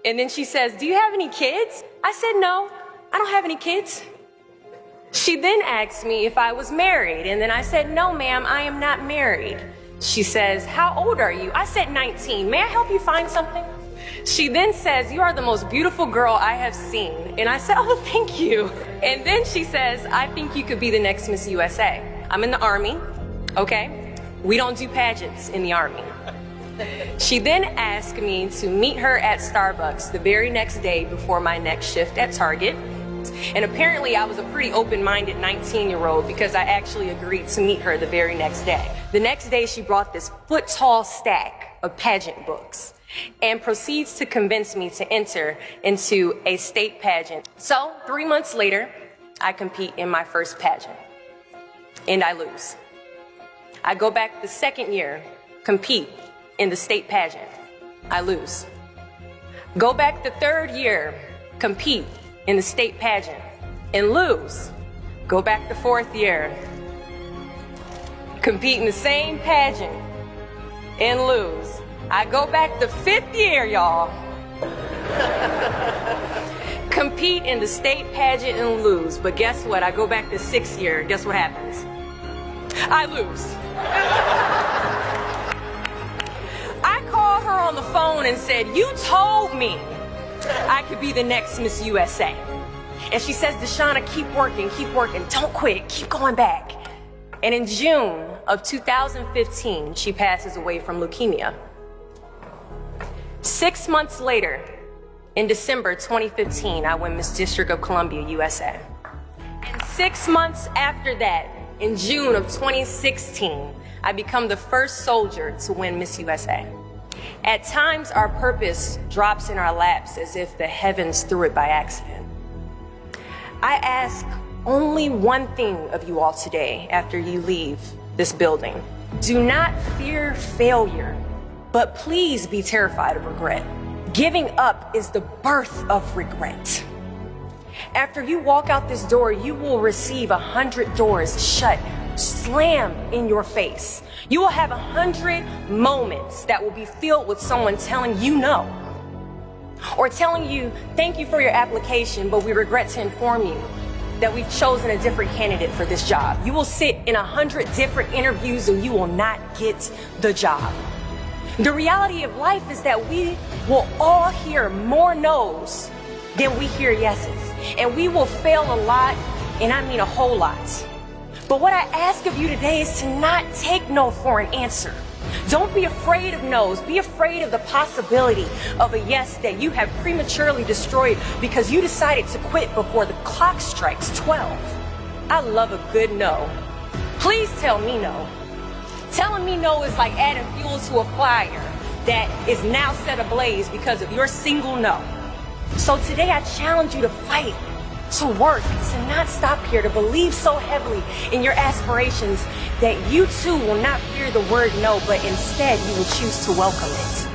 And then she says, do you have any kids? I said, no, I don't have any kids. She then asked me if I was married, and then I said, no, ma'am, I am not married. She says, how old are you? I said, 19. May I help you find something? She then says, you are the most beautiful girl I have seen. And I said, oh, thank you. And then she says, I think you could be the next Miss USA. I'm in the Army, okay? We don't do pageants in the Army. She then asked me to meet her at Starbucks the very next day before my next shift at Target. And apparently I was a pretty open-minded 19-year-old because I actually agreed to meet her the very next day. The next day she brought this foot-tall stack of pageant books and proceeds to convince me to enter into a state pageant. So 3 months later, I compete in my first pageant and I lose. I go back the second year, compete in the state pageant. I lose. Go back the third year, compete in the state pageant and lose. Go back the fourth year, compete in the same pageant and lose. I go back the fifth year, y'all. Compete in the state pageant and lose. But guess what? I go back the sixth year. Guess what happens? I lose. I called her on the phone and said, you told me I could be the next Miss USA. And she says, Deshauna, keep working, don't quit, keep going back. And in June of 2015, she passes away from leukemia. 6 months later, in December 2015, I win Miss District of Columbia, USA. And 6 months after that, in June of 2016, I become the first soldier to win Miss USA. At times, our purpose drops in our laps as if the heavens threw it by accident. I ask only one thing of you all today after you leave this building. Do not fear failure, but please be terrified of regret. Giving up is the birth of regret. After you walk out this door, you will receive 100 doors shut, slam in your face. You will have 100 moments that will be filled with someone telling you no. Or telling you, thank you for your application, but we regret to inform you that we've chosen a different candidate for this job. You will sit in 100 different interviews and you will not get the job. The reality of life is that we will all hear more no's than we hear yeses. And we will fail a lot, and I mean a whole lot. But what I ask of you today is to not take no for an answer. Don't be afraid of no's. Be afraid of the possibility of a yes that you have prematurely destroyed because you decided to quit before the clock strikes 12. I love a good no. Please tell me no. Telling me no is like adding fuel to a fire that is now set ablaze because of your single no. So today I challenge you to fight, to work, to not stop here, to believe so heavily in your aspirations that you too will not fear the word no, but instead you will choose to welcome it.